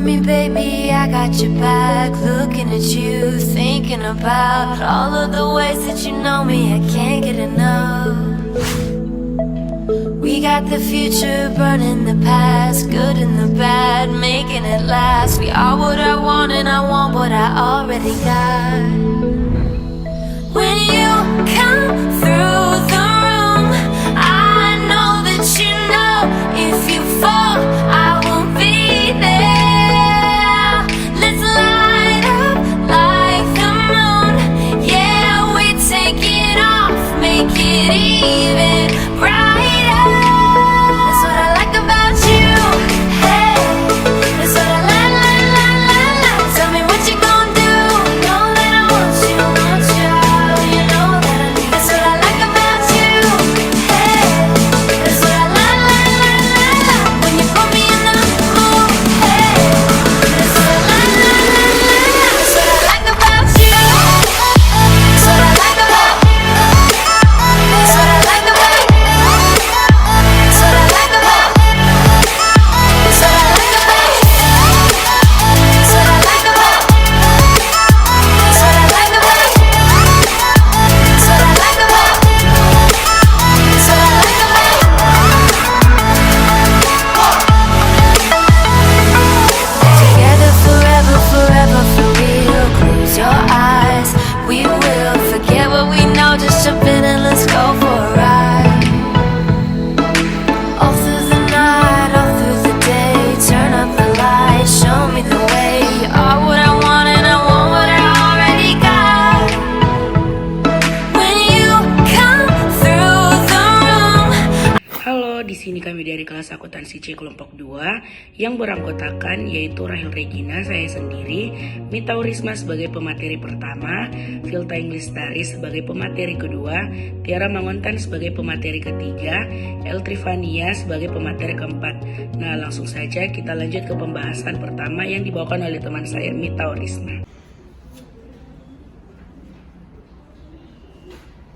me, baby, I got your back. Looking at you, thinking about all of the ways that you know me. I can't get enough. We got the future burning the past, good and the bad, making it last. We are what I want and I want what I already got. When you come through the room, I know that you know if you fall, I will be there. Let's light up like the moon. Yeah, we take it off, make it even brighter. That's what I like about you. Hey, that's what I like. Tell me what you gon' do. Know that I want you, you know that I need. That's what I like about you. Hey, that's what I like. When you put me in the mood. Hey, that's what I like. That's what I like about you. That's what I like about. That's what I like about. That's what I like about. That's what I like about. That's what I like about. That's what I like about. That's what I like about. That's what I like about. Together forever, forever for real. Close your eyes, we will forget what we know. Just jump in and let's go for a ride. All through the night, all through the day. Turn up the light, show me the way. You are what I want and I want what I already got. When you come through the room. Halo, di sini kami dari kelas akuntansi C kelompok 2 yang beranggotakan yaitu Rahel Regina, saya sendiri, Mita Urisma sebagai pemateri pertama, Filta Inglistari sebagai pemateri kedua, Tiara Mangontan sebagai pemateri ketiga, Eltrivania sebagai pemateri keempat. Nah, langsung saja kita lanjut ke pembahasan pertama yang dibawakan oleh teman saya, Mita Urisma.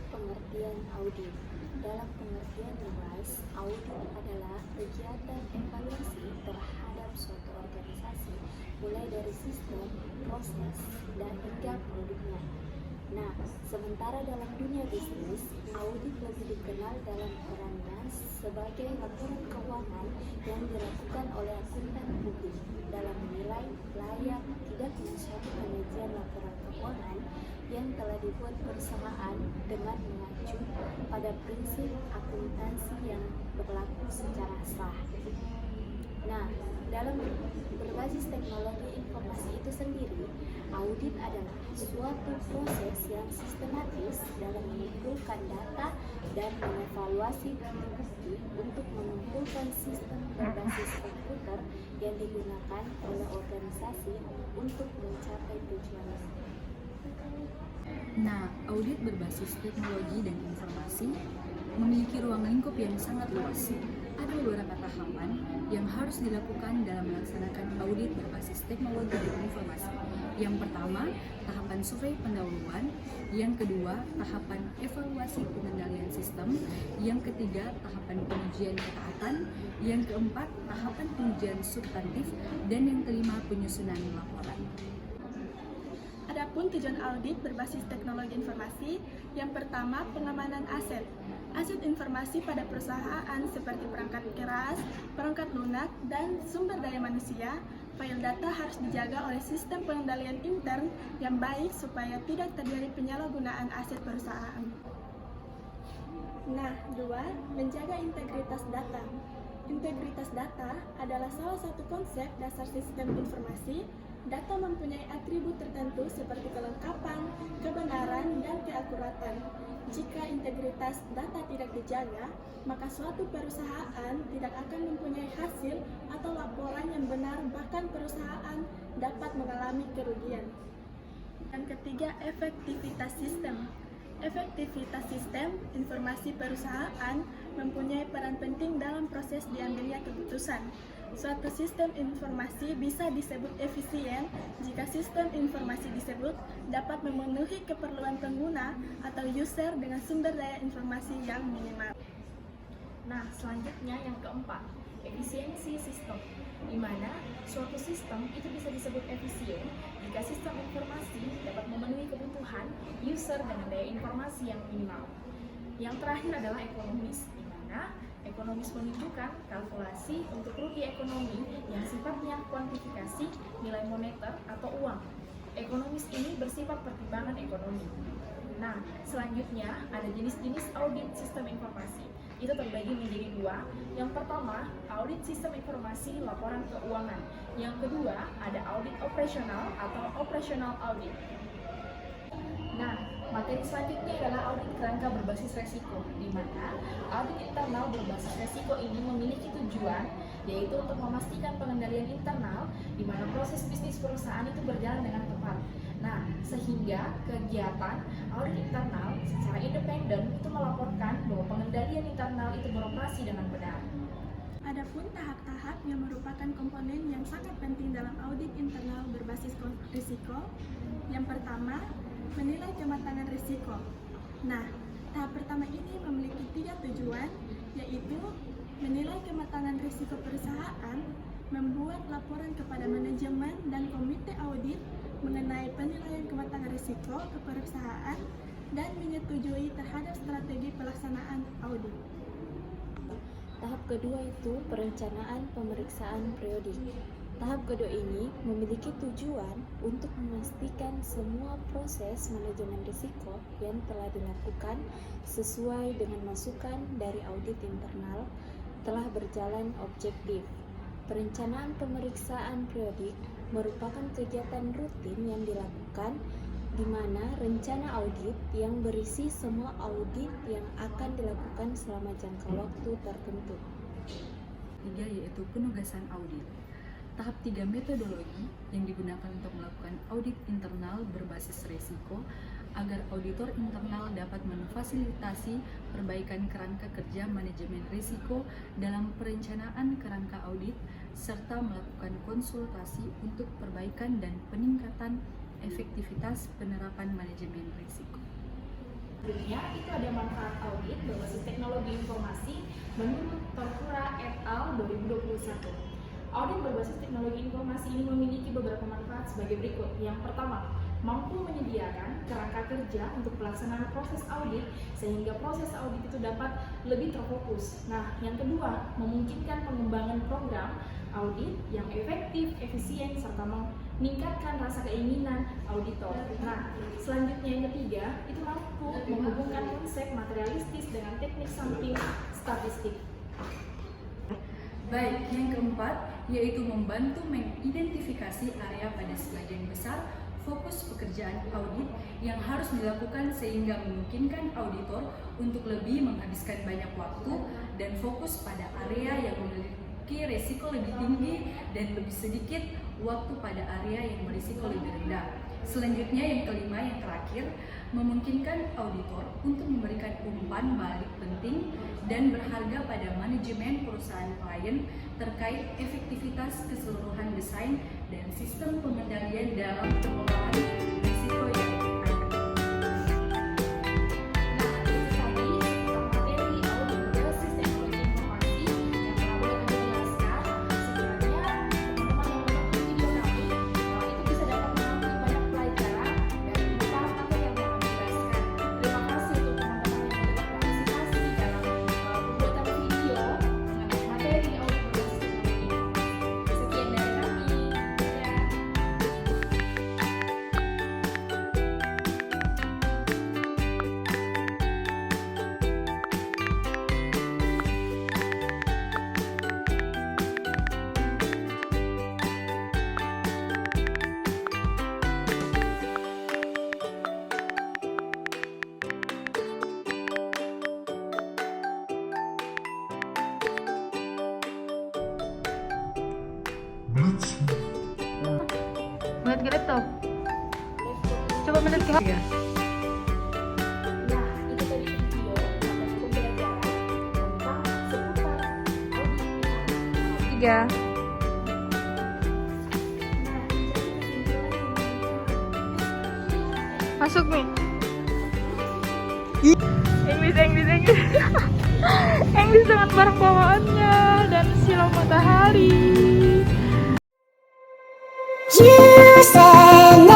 Pengertian audit. Dalam pengertian luas, audit adalah kegiatan evaluasi terhadap suatu organisasi, mulai dari sistem, proses, dan hingga produknya. Nah, sementara dalam dunia bisnis, audit lebih dikenal dalam perannya sebagai laporan keuangan yang dilakukan oleh akuntan publik dalam menilai layak tidaknya suatu penyajian laporan keuangan yang telah dibuat perusahaan dengan mengacu pada prinsip akuntansi yang berlaku secara sah. Nah, dalam berbasis teknologi informasi itu sendiri, audit adalah suatu proses yang sistematis dalam mengumpulkan data dan mengevaluasi bukti untuk mengumpulkan sistem berbasis komputer yang digunakan oleh organisasi untuk mencapai tujuan. Nah, audit berbasis teknologi dan informasi memiliki ruang lingkup yang sangat luas. Ada beberapa tahapan yang harus dilakukan dalam melaksanakan audit berbasis teknologi dan informasi. Yang pertama, tahapan survei pendahuluan. Yang kedua, tahapan evaluasi pengendalian sistem. Yang ketiga, tahapan pengujian ketaatan. Yang keempat, tahapan pengujian substantif. Dan yang kelima, penyusunan laporan. Adapun tujuan audit berbasis teknologi informasi, yang pertama pengamanan aset. Aset informasi pada perusahaan seperti perangkat keras, perangkat lunak, dan sumber daya manusia. File data harus dijaga oleh sistem pengendalian intern yang baik supaya tidak terjadi penyalahgunaan aset perusahaan. Nah, 2. Menjaga integritas data. Integritas data adalah salah satu konsep dasar sistem informasi. Data mempunyai atribut tertentu seperti kelengkapan, kebenaran, dan keakuratan. Jika integritas data tidak dijaga, maka suatu perusahaan tidak akan mempunyai hasil atau laporan yang benar, bahkan perusahaan dapat mengalami kerugian. Dan ketiga, efektivitas sistem. Efektivitas sistem informasi perusahaan mempunyai peran penting dalam proses diambilnya keputusan. Suatu sistem informasi bisa disebut efisien jika sistem informasi disebut dapat memenuhi keperluan pengguna atau user dengan sumber daya informasi yang minimal. Nah, selanjutnya yang keempat, efisiensi sistem. di mana suatu sistem itu bisa disebut efisien jika sistem informasi dapat memenuhi kebutuhan user dengan daya informasi yang minimal. Yang terakhir adalah ekonomis, di mana ekonomis menunjukkan kalkulasi untuk rugi ekonomi yang sifatnya kuantifikasi nilai moneter atau uang. Ekonomis ini bersifat pertimbangan ekonomi. Nah, selanjutnya ada jenis-jenis audit sistem informasi. Itu terbagi menjadi dua. Yang pertama, audit sistem informasi laporan keuangan. Yang kedua, ada audit operasional atau operational audit. Nah, materi selanjutnya adalah audit kerangka berbasis resiko, di mana audit internal berbasis resiko ini memiliki tujuan, yaitu untuk memastikan pengendalian internal, di mana proses bisnis perusahaan itu berjalan dengan tepat. Nah, sehingga kegiatan audit internal secara independen itu melaporkan bahwa pengendalian internal itu beroperasi dengan benar. Adapun tahap-tahap yang merupakan komponen yang sangat penting dalam audit internal berbasis risiko. Yang pertama, menilai kematangan risiko. Nah, tahap pertama ini memiliki 3 tujuan, yaitu menilai kematangan risiko perusahaan, membuat laporan kepada manajemen dan komite audit mengenai penilaian kematangan risiko ke perusahaan, dan menyetujui terhadap strategi pelaksanaan audit. Tahap kedua itu perencanaan pemeriksaan periodik. Tahap kedua ini memiliki tujuan untuk memastikan semua proses manajemen risiko yang telah dilakukan sesuai dengan masukan dari audit internal telah berjalan objektif. Perencanaan pemeriksaan periodik merupakan kegiatan rutin yang dilakukan di mana rencana audit yang berisi semua audit yang akan dilakukan selama jangka waktu tertentu. 3 yaitu penugasan audit. Tahap 3 metodologi yang digunakan untuk melakukan audit internal berbasis risiko agar auditor internal dapat memfasilitasi perbaikan kerangka kerja manajemen risiko dalam perencanaan kerangka audit serta melakukan konsultasi untuk perbaikan dan peningkatan efektivitas penerapan manajemen risiko. Selanjutnya, itu ada manfaat audit berbasis teknologi informasi menurut Tortura et al. 2021. Audit berbasis teknologi informasi ini memiliki beberapa manfaat sebagai berikut. Yang pertama, mampu menyediakan kerangka kerja untuk pelaksanaan proses audit sehingga proses audit itu dapat lebih terfokus. Nah, yang kedua, memungkinkan pengembangan program audit yang efektif, efisien, serta meningkatkan rasa keinginan auditor. Nah, selanjutnya yang ketiga, itu mampu menghubungkan konsep materialistis dengan teknik sampling statistik. Baik, yang keempat yaitu membantu mengidentifikasi area pada sebagian besar fokus pekerjaan audit yang harus dilakukan sehingga memungkinkan auditor untuk lebih menghabiskan banyak waktu dan fokus pada area yang memiliki risiko lebih tinggi dan lebih sedikit waktu pada area yang berisiko lebih rendah. Selanjutnya yang kelima, yang terakhir, memungkinkan auditor untuk memberikan umpan balik penting dan berharga pada manajemen perusahaan klien terkait efektivitas keseluruhan desain dan sistem pengendalian dalam pengelolaan risiko yang ada. Menit ke laptop. Coba menit ke HP. Nah, itu tadi video atau pembelajaran tentang seputar audit. 3. Masuk nih. English. English dengan barang bawaannya dan silau matahari. You said